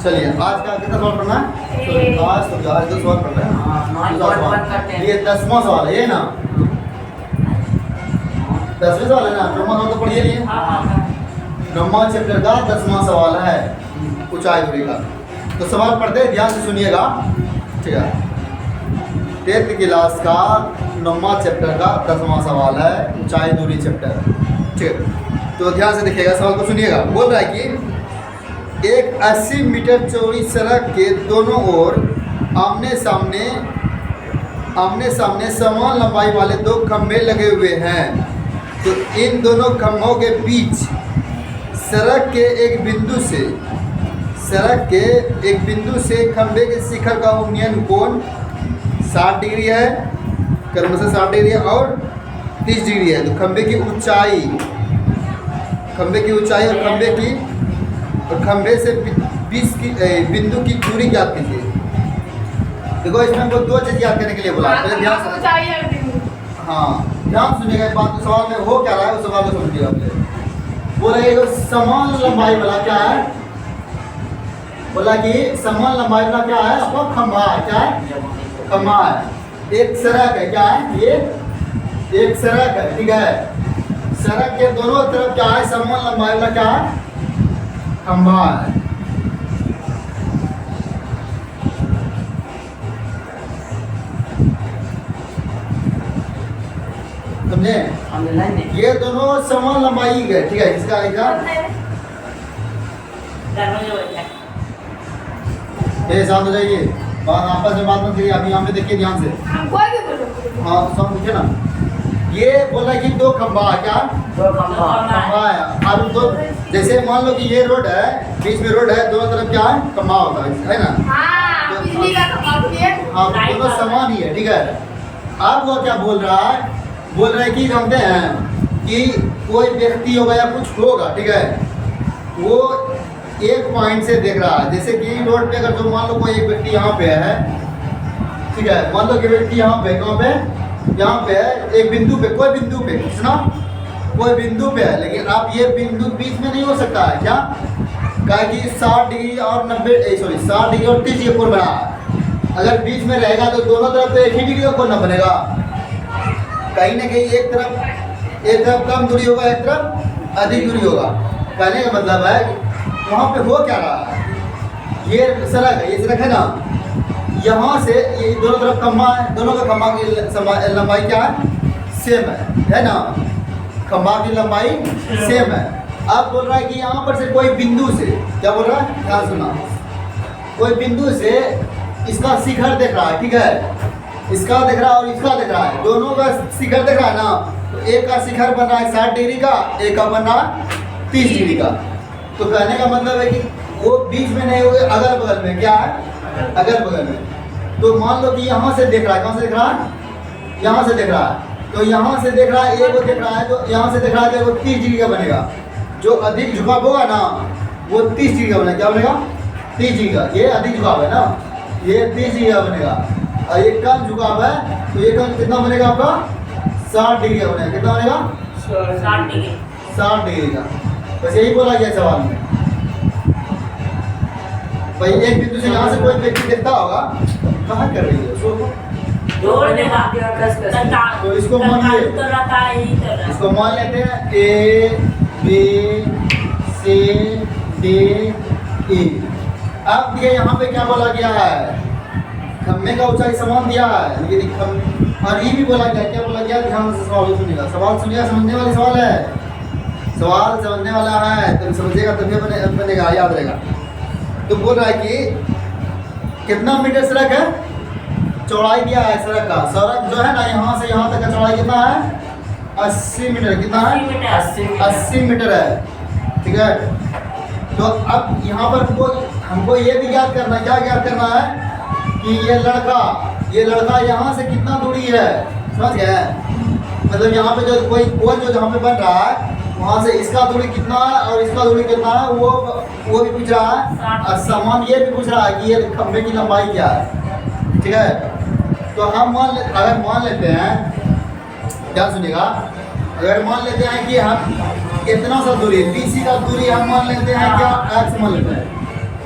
चलिए आज का कितना सवाल पढ़ना है? आज तो सवाल पढ़ रहे हैं। ये 10वां सवाल है ये ना, 10वें सवाल है ना, 9वां सवाल तो पढ़िए नहीं। 9वां चैप्टर का 10वां सवाल है ऊंचाई दूरी का। तो सवाल पढ़ते ध्यान से सुनिएगा, ठीक है। 10th क्लास का 9वां चैप्टर का 10वां सवाल है ऊंचाई दूरी चैप्टर, ठीक है। तो ध्यान से देखिएगा, सवाल को सुनिएगा। बोल रहा है कि एक 80 मीटर चौड़ी सड़क के दोनों ओर आमने सामने समान लंबाई वाले दो खंभे लगे हुए हैं। तो इन दोनों खंभों के बीच सड़क के एक बिंदु से खंभे के शिखर का उन्नयन कोण 60 डिग्री है, क्रमशः 60 डिग्री है और 30 डिग्री है। तो खंभे की ऊंचाई और खंभे से 20 की बिंदु की दूरी ज्ञात कीजिए। देखो इसमें हमको दो चीज याद करने के लिए बोला। पहले ध्यान सुनिएगा इस बात को, सवाल में हो क्या रहा है उस सवाल को समझिएगा। बोला कि समान लंबाई वाला क्या है, बोला कि समान लंबाई वाला क्या है, आपका खंभा है। क्या है? खंभा है। एक सड़क है, क्या है ये? एक सड़क है, ठीक है। सड़क के दोनों तरफ क्या है, समान लंबाई वाला क्या है, खंभा है। समझे? ये दोनों समान लंबाई है, ठीक है। इसका शांत हो जाइए, बात आपस में बात मत करिए। अभी यहाँ पे देखिए ध्यान से, हाँ सब पूछे ना। ये बोला कि दो खंभा, क्या खंभा है। और दो, जैसे मान लो कि ये रोड है, बीच में रोड है, दोनों तरफ क्या है, खंभा होता है ना। हाँ दोनों समान ही है, ठीक है। अब वो क्या बोल रहा है कि जानते हैं कि कोई व्यक्ति होगा या कुछ होगा, ठीक है। वो एक पॉइंट से देख रहा है, जैसे कि रोड पे अगर जो मान लो कोई एक व्यक्ति यहाँ पे है, ठीक है। मान लो कि व्यक्ति यहाँ पे, कहाँ पे, यहाँ पे है, एक बिंदु पे, कोई बिंदु पे, कितना कोई बिंदु पे है। लेकिन अब ये बिंदु बीच में नहीं हो सकता है, क्या? कहा कि 60 डिग्री और 60 डिग्री और 30 डिग्री कोण बना है। अगर बीच में रहेगा तो दोनों तरफ तो एक ही डिग्री का कोण न बनेगा। कहीं ना कहीं एक तरफ कम दूरी होगा, एक तरफ अधिक दूरी होगा। कहने का मतलब है कि वहाँ पे हो क्या रहा है, ये सड़क है, ये सड़क है ना, यहाँ से ये दोनों तरफ खंभा है, दोनों का खंभा की लंबाई क्या है, सेम है ना। खंभा की लंबाई सेम है। अब बोल रहा है कि यहाँ पर से कोई बिंदु से, क्या बोल रहा है, ध्यान सुना, कोई बिंदु से इसका शिखर देख रहा है, ठीक है। इसका देख रहा है और इसका देख रहा है, दोनों का शिखर देख रहा है ना। तो एक का शिखर बन रहा है 60 डिग्री का, एक का बन रहा है 30 डिग्री का। तो कहने का मतलब है कि वो बीच में नहीं हुए, अगल बगल में, क्या है, अगल बगल में। तो मान लो कि यहाँ से देख रहा है, कहाँ से देख रहा है, यहाँ से देख रहा है। तो यहाँ से देख रहा है, एक वो देख रहा है, तो यहाँ से देख रहा है तो वो 30 डिग्री का बनेगा। जो अधिक झुकाव होगा ना वो 30 डिग्री का बनेगा। क्या बनेगा? 30 डिग्री का। ये अधिक झुकाव है ना, ये 30 डिग्री का बनेगा। और ये कम झुकाव है तो ये कम कितना बनेगा आपका, 60 डिग्री का बनेगा। कितना बनेगा? 60 डिग्री का। बस यही बोला गया सवाल में। भाई एक बिंदु से यहाँ से कोई व्यक्ति देखता होगा, कहाँ कर रही है उसको, तो इसको मान लेते हैं A B C D E. अब ये यहाँ पे क्या बोला गया है, खंभे का ऊंचाई समान दिया है, लेकिन और ये भी बोला गया, क्या बोला गया, ध्यान से सवाल सुनिएगा। सवाल सुनिएगा, समझने वाले सवाल है, सवाल समझने वाला है, तुम समझेगा तभी बनेगा, याद रहेगा। तो बोल रहा है कि कितना मीटर सड़क है, चौड़ाई दिया है सड़क का। सड़क जो है ना, यहाँ से यहाँ तक का चौड़ाई कितना है, 80 मीटर। कितना है? 80 मीटर है, ठीक है। तो अब यहाँ पर हमको ये भी ज्ञात करना है, क्या ज्ञात करना है कि ये लड़का यहाँ से कितना दूरी है, समझ गए? मतलब यहाँ पे जो कोई कोण जो जहाँ पे बन रहा है, वहाँ से इसका दूरी कितना है और इसका दूरी कितना है, वो भी पूछ रहा है। और समान ये भी पूछ रहा है कि ये खंभे की लंबाई क्या है, ठीक है। तो हम अगर मान लेते हैं, ध्यान सुनिएगा, अगर मान लेते हैं कि हम कितना सा दूरी, BC का दूरी हम मान लेते हैं, क्या x मान लेते हैं,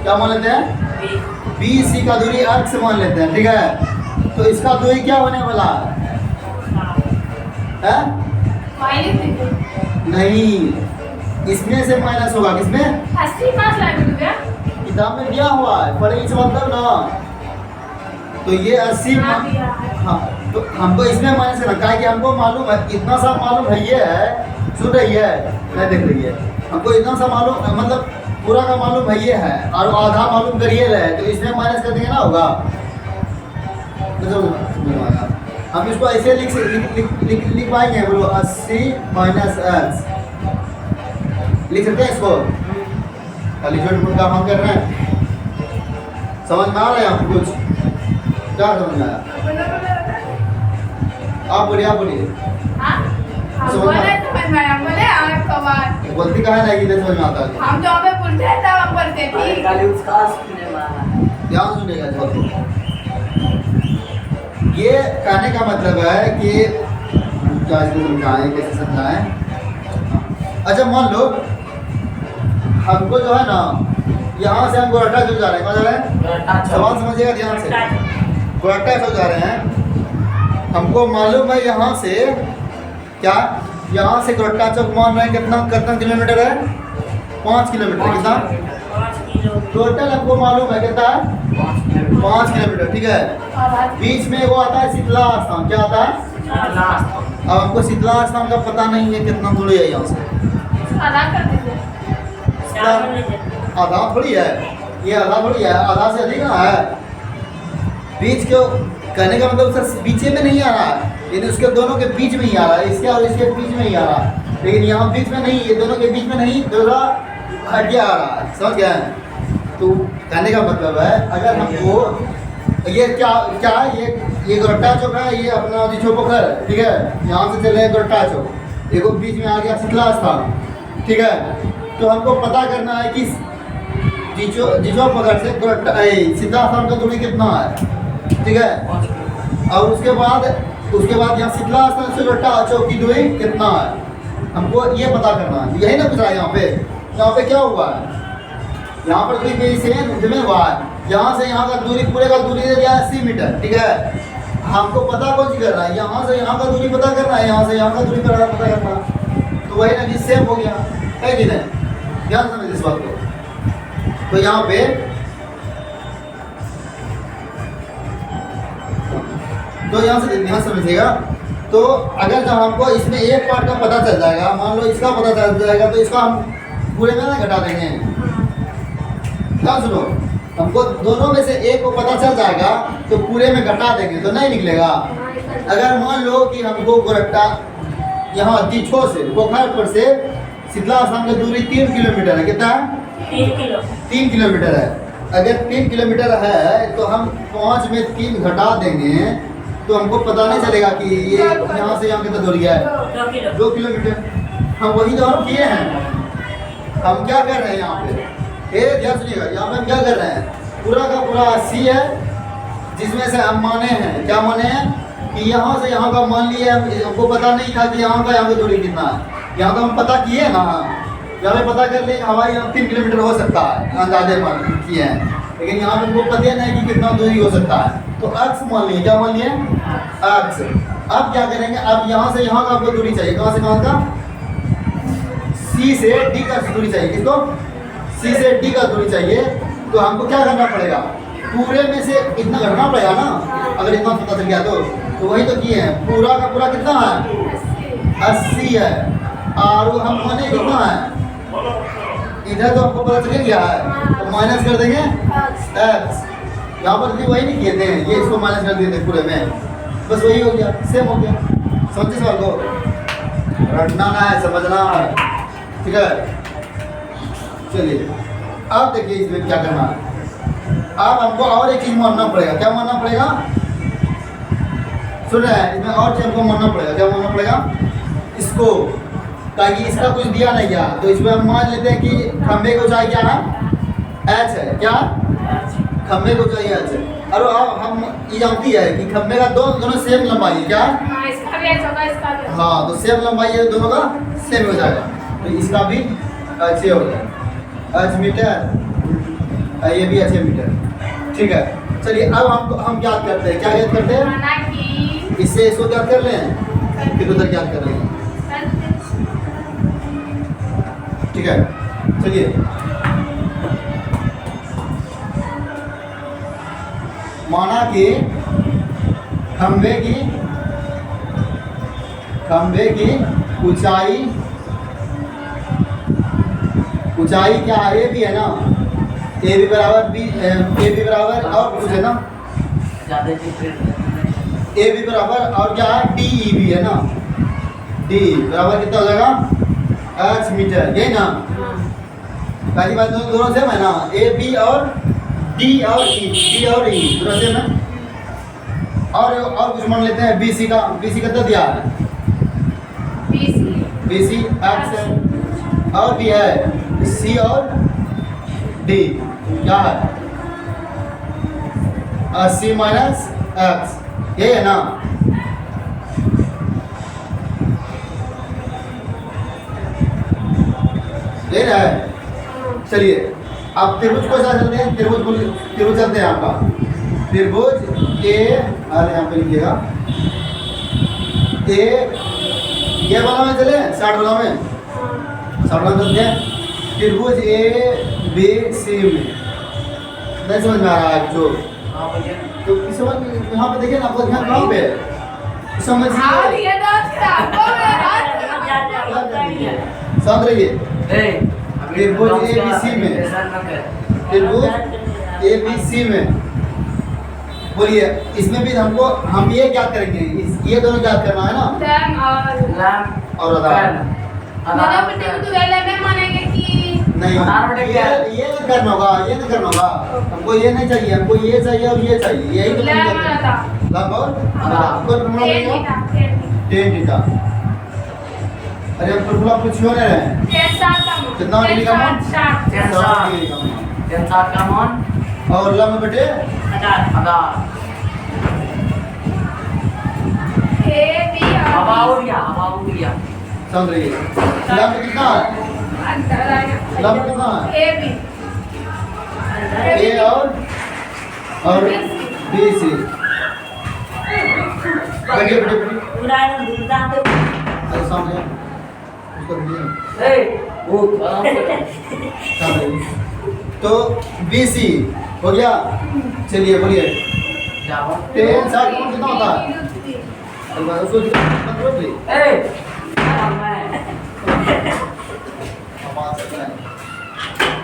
क्या मान लेते हैं, बी सी का दूरी x मान लेते हैं, ठीक है। तो इसका दूरी क्या होने वाला है? नहीं, इसमें से माइनस होगा, किसमें? 80 पास लाइन क्या किताब में दिया हुआ है, पढ़ेगी से मतलब ना। तो ये 80 हाँ, तो हमको इसमें माइनस करना, क्या कि हमको मालूम है, इतना सा मालूम है, ये है, सुन रही है, नहीं देख रही है, हमको इतना सा मालूम, मतलब पूरा का मालूम है, ये है, और आधा मालूम करिए रहे, तो इसमें माइनस कर देंगे ना, होगा। हम इसको ऐसे लिख पाएंगे, बोलो 80 माइनस एक्स लिख सकते हैं इसको। खाली छोटे काम हम कर रहे हैं, समझ में आ रहा है आपको कुछ? क्या समझ में आया? आप बोलिए, आप बोलिए। गलती कहाँ है, समझ में आता है? हम जो हमें बोलते हैं तब हम बोलते हैं ठीक। ध्यान सुनेगा जब, ये कहने का मतलब है कि क्या इसको समझाएं, कैसे समझाएं। अच्छा मान लो हमको जो है ना, यहाँ से हम गोरट्टा चौक जा रहे हैं, कहाँ जा रहे हैं? सवाल समझिएगा ध्यान से, गोरट्टा चौक जा रहे हैं। हमको मालूम है यहाँ से क्या, यहाँ से गोरट्टा चौक मान रहे हैं कितना किलोमीटर है? 5 किलोमीटर। कितना टोटल हमको मालूम है, कितना है? 5 किलोमीटर, ठीक है। बीच में वो आता है शीतला स्थान, क्या आता है? अब हमको शीतला स्थान का पता नहीं है कितना दूरी है यहाँ से। आधा थोड़ी है, ये आधा थोड़ी है, आधा से अधिक ना है। बीच के कहने का मतलब सर बीचे में नहीं आ रहा है, लेकिन उसके दोनों के बीच में ही आ रहा है, इसके और इसके बीच में ही आ रहा है, लेकिन यहाँ बीच में नहीं, ये दोनों के बीच में नहीं, थोड़ा हट गया आ रहा है, समझ गया है? तो कहने का मतलब है, अगर हमको ये क्या क्या ये गोरट्टा चौक है, ये अपना जिछो पोखर, ठीक है, यहाँ से चले गोरट्टा चौक, देखो बीच में आ गया शीतला स्थान, ठीक है। तो हमको पता करना है कि जिछो पोखर से शीतला स्थान का दूरी कितना है, ठीक है। और उसके बाद यहाँ शीतला स्थान से गोरट्टा चौक की दूरी कितना है, हमको ये पता करना है। यही ना पूछ रहा है यहाँ पे क्या हुआ है, यहाँ पर दूरी मेरी से हुआ है, यहाँ से यहाँ का दूरी, पूरे का दूरी दे दिया 80 मीटर, ठीक है। हमको पता कौन सी करना है, यहाँ से यहाँ का दूरी पता करना है, यहाँ से यहाँ का दूरी पता करना, तो वही ना कि सेम हो गया है कि नहीं? ध्यान समझ इस बात को। तो यहाँ पे यहाँ से ध्यान समझिएगा। तो अगर जब हमको इसमें एक पार्ट का पता चल जाएगा, मान लो इसका पता चल जाएगा, तो इसका हम पूरे में ना घटा देंगे। क्या सुनो, हमको दोनों में से एक को पता चल जाएगा तो पूरे में घटा देंगे तो नहीं निकलेगा। अगर मान लो कि हमको गोरट्टा यहाँ जिछो से पोखरपुर से शीतला स्थान की दूरी 3 किलोमीटर है, कितना है? 3 किलोमीटर है। अगर 3 किलोमीटर है तो हम 5 में 3 घटा देंगे तो हमको पता नहीं चलेगा कि ये यहाँ से यहाँ कितना दूरी है, 2 किलोमीटर। हम वही तो हम किए हैं। हम क्या कर रहे हैं यहाँ पे, ध्यान सुनिएगा, यहाँ पे हम क्या कर रहे हैं, पूरा का पूरा 80 है, जिसमें से हम माने हैं, क्या माने हैं कि यहाँ से यहाँ का मान लिए, हमको पता नहीं था कि यहाँ का दूरी कितना है। यहाँ तो हम पता किए ना, यहाँ पे पता कर ले हमारे यहाँ 3 किलोमीटर हो सकता है, अंदाजे किए हैं, लेकिन यहाँ पे हमको पता नहीं कि कितना दूरी हो सकता है। तो एक्स मान लिए, क्या मान लिए? एक्स। अब क्या करेंगे, अब यहाँ से यहाँ का आपको दूरी चाहिए, कहाँ से कहाँ का? सी से डी का दूरी चाहिए, किसको? सी से डी का दूरी चाहिए। तो हमको क्या करना पड़ेगा, पूरे में से इतना घटना पड़ेगा ना, अगर इतना पता चल गया तो वही तो किए हैं। पूरा का पूरा कितना है? 80 है, और हम माने कितना है, इधर तो हमको पता चल गया है, तो माइनस कर देंगे एक्स। यहाँ पर भी वही नहीं किए थे, ये इसको माइनस कर दिए थे पूरे में, बस वही हो गया, सेम हो गया। समझे सवाल को? रटना ना है, समझना है, ठीक है। चलिए अब देखिए इसमें क्या करना है। अब हमको और एक चीज मानना पड़ेगा, क्या मानना पड़ेगा? सुन रहे हैं, इसमें और चीज हमको मानना पड़ेगा, क्या मानना पड़ेगा? इसको, ताकि इसका कुछ दिया नहीं गया, तो इसमें हम मान लेते हैं कि खंबे को ऊंचाई क्या है? एच है, क्या? खंबे को ऊंचाई एच है। और अब हम ये जानती है कि खंबे का दोनों सेम लंबाई है, क्या? इसका भी एच होगा, इसका भी। हाँ, तो सेम लंबाई है, दोनों का सेम हो जाएगा, तो इसका भी एच हो जाएगा। एच मीटर ये भी 6 मीटर। ठीक है, चलिए अब हम याद करते हैं। क्या याद करते हैं? माना कि इससे इसको याद कर लें, फिर उधर याद कर लेंगे। ठीक है, चलिए माना कि खंबे की ऊंचाई क्या है? ए भी है ना, ए भी बराबर और कुछ है ना, ए भी बराबर और क्या है? डी ई भी है ना, डी बराबर कितना हो जाएगा? h मीटर, यही ना। पहली बात दोनों सेम है ना, ए बी और डी और ई दोनों सेम है। और कुछ मान लेते हैं बी सी का कितना दिया है? बी सी एक्स है, और भी है सी और डी, क्या है? 80 माइनस एक्स, यही है ना। यही है। चलिए अब त्रिभुज को चलते हैं। त्रिभुज चलते हैं आपका त्रिभुज ए, अरे यहाँ पे लिखिएगा ए, ये वाला में चले 60 वाला में चलते हैं। त्रिभुज ए बी सी में नहीं समझ में आ रहा है जो, तो समझ यहाँ पे देखिए ना, आपको ध्यान कहाँ पे समझ शांत रहिए। त्रिभुज ए बी सी में, त्रिभुज ए बी सी में बोलिए, इसमें भी हम ये क्या करेंगे? ये दोनों क्या करना है ना, और आधार। नहीं, ये नहीं करना होगा, हमको ये नहीं चाहिए, हमको ये चाहिए और ये चाहिए, यही तो लंब और आधार। Tan theta. अरे हम फॉर्मूला कुछ हो रहे हैं, कितना डिग्री का मान? 60 का मान और लंब बटे आधार। हवा हो गया। समझ रही है? लंब कितना है? लंब कितना है? ए और बी सी बटे अरे सामने उसको तो बी सी हो गया। चलिए बोलिए, टेन 60 कितना होता है?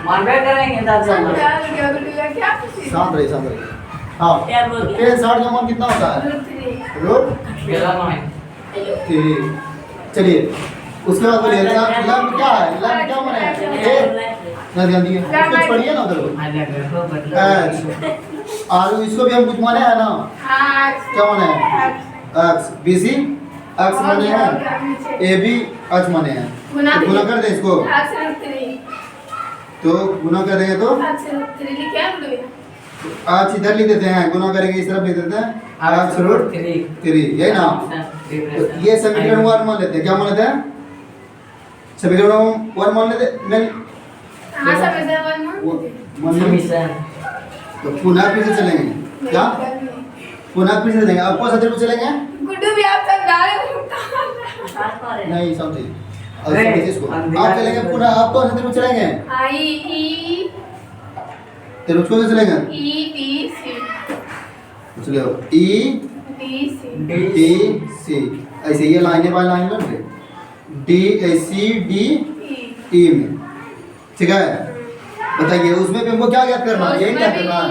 मानवे करेंगे शांत रही। हाँ, टेन 60 का मान कितना होता है? रूट 3। चलिए उसके बाद बोलिए लंब क्या है? लंब क्या माने? ध्यान दिए, कुछ पढ़िए ना उधर। और इसको भी हम कुछ माने हैं ना, क्या माने हैं? एक्स, बी सी एक्स माने हैं, ए बी एक्स माने हैं। तो गुना कर दे इसको, तो गुना कर देंगे तो आज इधर लिख देते हैं, गुना करेंगे इस तरफ लिख देते हैं एक्स रूट 3, यही ना। तो ये समीकरण 1 मान लेते हैं, क्या मान लेते हैं? समीकरण 1 मान लेते हैं। तो पुनः फिर से चलेंगे, क्या पुनः फिर से चलेंगे? अब कौन सा त्रिभुज चलेंगे? नहीं समझिए, इसको आप चलेंगे पुनः। आप कौन सा त्रिभुज चलेंगे? त्रिभुज कौन सा चलेंगे? चलो ई डी सी, ऐसे ये लाइनें बाय लाइन बन गए, डी सी डी ई में। ठीक है, बताइए उसमें भी हमको क्या याद करना है? यही क्या करना है?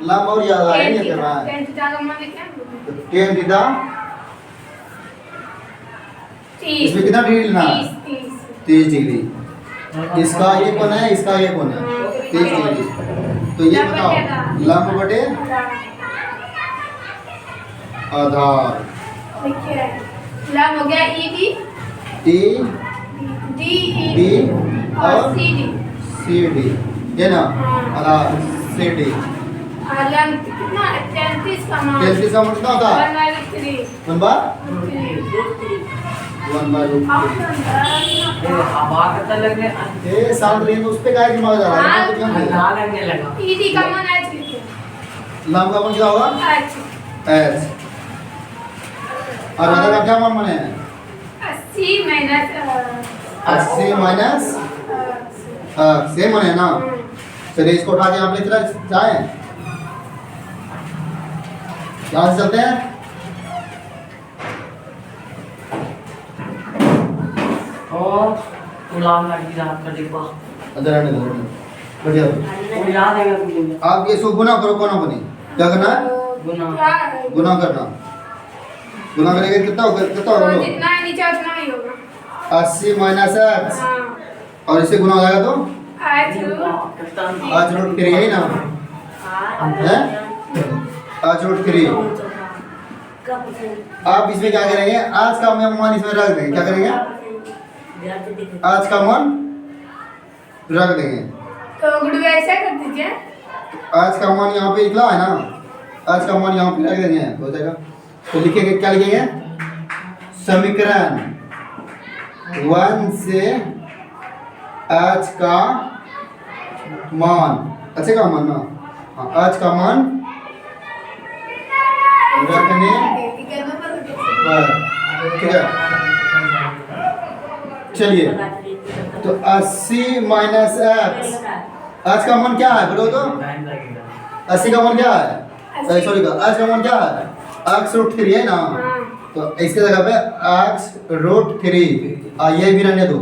लंब और याद है, ये करना है। टेन थीटा इसमें कितना डिग्री लेना है? 30 डिग्री। इसका ये कोण है, इसका ये कोण है 30 डिग्री। तो ये बताओ लंब बटे आधार। लंब हो गया ई डी डी और सी डी, सी डी, ये ना आधार सी डी। लेंथ कितना है? 33 का मान 33 का मान कितना होता है 1/3 1 बार 1 बार ये हवा का लगने ए साथ लेन उस पे काय दिमाग जा रहा है तो ध्यान दे ना लगने लगा ईडी का मान h लिखे लाम का मान क्या होगा h h और अदर का क्या मान बने 80 माइनस 80 माइनस सेम है ना चलिए इसको उठा के आप ले चला जाए यहाँ से चलते हैं और गुलाम लगी रात का डिब्बा अंदर आने दो बढ़िया वो याद है मुझे आप ये इसको गुना करो कोना बनी क्या करना है गुना करना गुना करेंगे कितना होगा तो जितना है नीचे उतना ही होगा 80 माइनस x हाँ और इसे गुना हो जाएगा तो h आज रूट 3 है ना है आज रूट 3 आप इसमें क्या करेंगे आज का मान इसमें रख देंगे क्या करेंगे आज का मान रख देंगे तो गुड्डू ऐसा कर दीजिए आज का मान यहाँ पे निकला है ना आज का मान यहाँ पे रख देंगे हो जाएगा तो लिखेंगे क्या लिखेंगे समीकरण 1 से आज का मान अच्छे का मान ना हाँ आज का मान रखने पर ठीक है चलिए तो 80 माइनस x आज का मान क्या है बोलो तो 80 का मान क्या है सॉरी आज का मान क्या है x रूट 3 है ना तो इसके जगह पे x रूट 3 ये भी रहने दो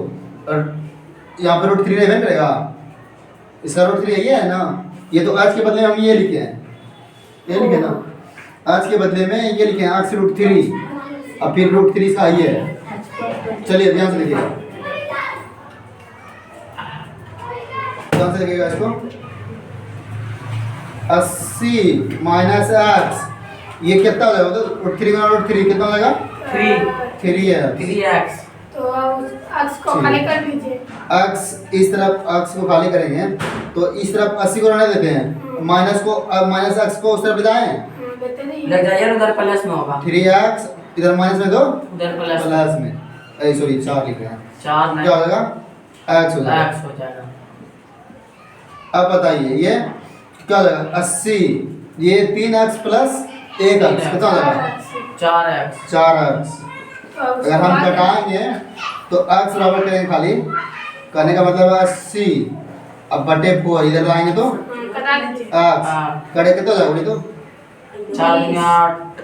और यहाँ पे रूट 3 नहीं रहेगा इसका रूट 3 ये है ना ये तो आज के बदले में हम ये लिखे हैं ये लिखे ना आज के बदले में ये लिखे हैं x रूट 3 और फिर रूट 3 इसका ये है चलिए ध्यान से लिखिए ध्यान से लिखिएगा इसको 80 माइनस x ये कितना हो जाएगा तो रूट 3 रूट 3 कितना हो जाएगा 3 है 3x तो x को खाली कर दीजिए x इस तरफ x को खाली करेंगे तो इस तरफ 80 को रहने देते हैं माइनस को माइनस x को उस तरफ ले जाएं देते नहीं लग जाइए उधर प्लस में होगा 3x इधर माइनस में दो उधर प्लस प्लस में ए सॉरी 4 लिख रहे हैं 4 में क्या हो जाएगा x हो जाएगा x हो जाएगा अब बताइए ये क्या हो जाएगा 80 ये 3x प्लस 1x कितना हो जाएगा 4x 4x अगर हम घटाएंगे तो x बराबर करेंगे खाली करने का मतलब है 80 अब बटे 4 इधर लाएंगे तो कटा दीजिए x कड़े कितना हो जाएगा तो 4 में 8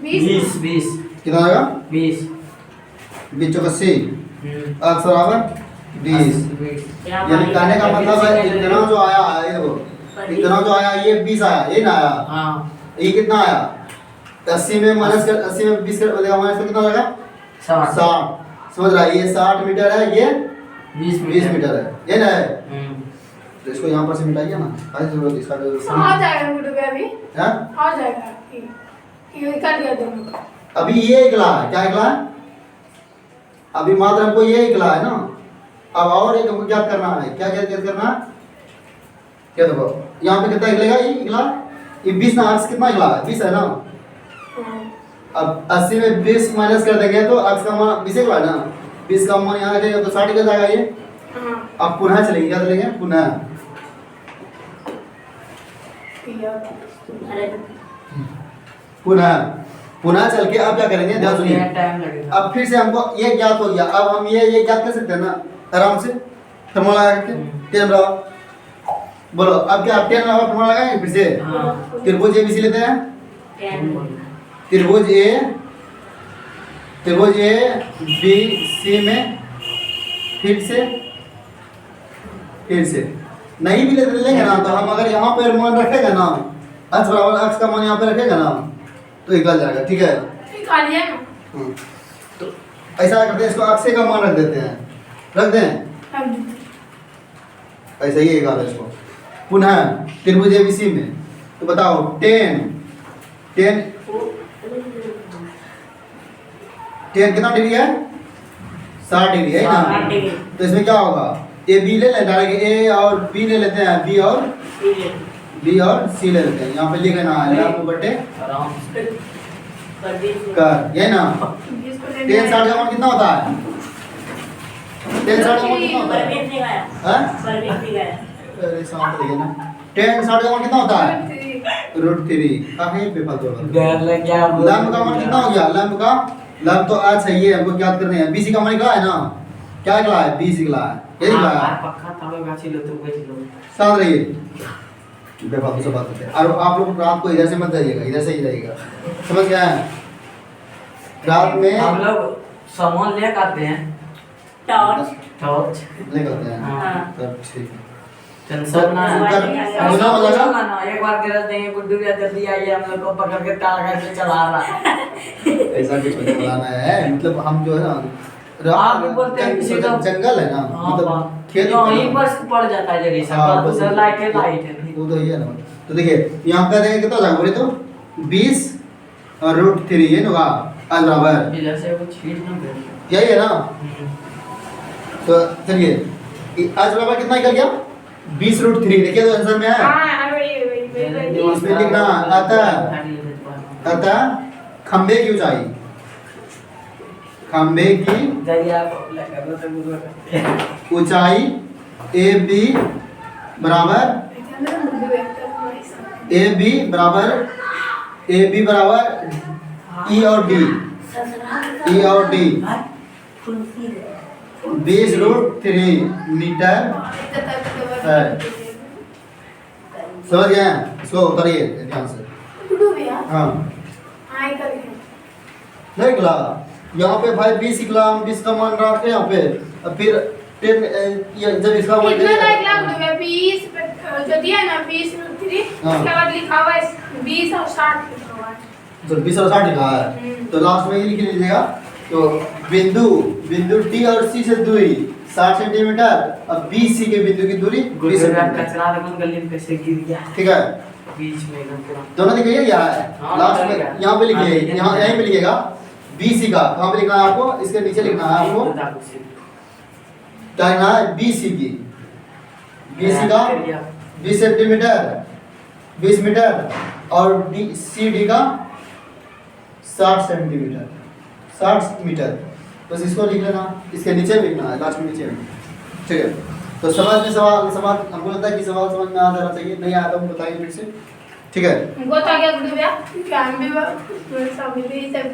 20 20 कितना हो जाएगा 20 20 चौक 80 x बराबर 20 यानी कहने का मतलब है इतना जो आया है ये देखो इतना जो आया ये 20 आया ये ना आया हाँ ये कितना आया 80 में माइनस कर 80 में 20 कर देगा माइनस कितना हो जाएगा 60 समझ रहा है ये 60 मीटर है ये 20 मीटर है ये ना है तो इसको यहाँ पर से मिटाइए ना काहे जरूरत इसका आ जाएगा गुड्डू का अभी हैं आ जाएगा ये कर दिया दोनों का अभी ये निकला है क्या निकला है अभी मात्र हमको ये निकला है ना अब और एक हमको ज्ञात करना है क्या ज्ञात करना है क्या देखो यहाँ पे कितना निकलेगा ये निकला ये 20 ना x कितना निकला है 20 है ना अब 80 में 20 माइनस कर देंगे तो x का मान 20 निकला है ना 20 का मान यहाँ रखेगा तो 60 निकल जाएगा ये अब पुनः चलेंगे क्या चलेंगे पुनः पुनः पुनः चल के अब क्या करेंगे ध्यान सुनिए टाइम लगेगा अब फिर से हमको ये ज्ञात हो गया अब हम ये ज्ञात कर सकते हैं ना आराम से फॉर्मूला लगा के 10 बराबर बोलो अब क्या 10 बराबर फॉर्मूला लगाएंगे फिर से हाँ त्रिभुज एबीसी लेते हैं त्रिभुज ए बी सी में फिर से नहीं भी लेंगे ना तो हम अगर यहाँ पर मान रखेगा ना x बराबर x का मान यहाँ पे रखेगा ना तो निकल जाएगा ठीक है निकालिए ना तो ऐसा करते हैं इसको x का मान रख देते हैं रख दें ऐसा ही एक है इसको पुनः त्रिभुज एबीसी में तो बताओ 10 कितना डिग्री है 60 डिग्री है ना 60 डिग्री। तो इसमें क्या होगा ए बी ले लें डायरेक्ट ए और बी ले लेते हैं बी और बी और सी ले लेते हैं। यहाँ पे लिख लेना है लैम्प बटे आराम से कर, ये ना। टेन 60 का मान कितना होता है? टेन 60 का मान कितना होता है? हाँ? अरे शांत रहिए ना। टेन 60 का मान कितना होता है? √3 कहीं पे फालतू बात। गैर लग गया। लैम्प का मान कितना हो गया? लैम्प तो आज सही है, हमको याद करने हैं। बीसी का मान निकला है ना? क्या निकला है? बीसी निकला है। ये निकला है। पक्का तालो गाची लो तो बेच लो। शांत रहिए, बेफालतू से बात करते हैं। और आप लोग रात को इधर से मत जाइएगा, इधर से ही रहेगा, समझ गए हैं? रात में हम लोग सामान ले आते हैं। टॉर्च ले करते हैं। हाँ। तब ठीक है। टेंशन ना गुना हो जाएगा ना। एक बार कह देंगे गुड्डू भैया जल्दी आइए, हम लोग को पकड़ के तार करके चला रहा है। ऐसा कुछ नहीं बनाना है। मतलब हम जो है ना, आप भी बोलते हैं किसी का जंगल है ना, मतलब खेत वहीं पर पड़ जाता है जगह सब। हाँ, बस लाइट है वो तो ये ना। तो देखिए यहाँ का देंगे कितना जाएगा बोले तो 20 और √3 ये होगा आज बराबर इधर से वो छीट ना दे। यही है ना। तो चलिए आज बराबर कितना निकल गया? 20 √3। देखिए तो आंसर में है। हाँ वही इसमें लिखना अतः खंबे की ऊंचाई, खंबे की ऊंचाई AB बराबर E और D 20 √3 मीटर है। समझ गए? इसको उतारिए ध्यान से। हाँ नहीं निकला यहाँ पे भाई 20 निकला। हम 20 का मान रखे यहाँ पे, और फिर 10 जब इसका मान कितना निकला गुड्डू भैया? 20 जो दिया है ना 20 √3, उसके बाद लिखा हुआ है 20 और 60 लिखा हुआ है। तो 20 और 60 लिखा है, तो लास्ट में ये लिख लीजिएगा। तो बिंदु T और C से दूरी 60 सेंटीमीटर और BC के बिंदु की दूरी 20 सेंटीमीटर। कचरा देखो गली में कैसे गिर गया ठीक है, बीच में एकदम पूरा। दोनों दिखाइए क्या है? हाँ, लास्ट में दिखाएगा। यहाँ पे लिखिए, हाँ, यहाँ यहीं पे लिखिएगा BC का। कहाँ पे लिखना है आपको? इसके नीचे लिखना है आपको, क्या लिखना है? BC की, BC का 20 सेंटीमीटर 20 मीटर और CD का 60 सेंटीमीटर 60 मीटर। बस इसको लिख लेना, इसके नीचे लिखना है, लास्ट में नीचे में। ठीक है, तो समझ में सवाल हमको लगता है कि सवाल समझ में आ जाना चाहिए। नहीं आया तो हम बताइए फिर से। ठीक है, हमको तो आ गया गुड्डू भैया, क्या हम भी सब मिले ही सब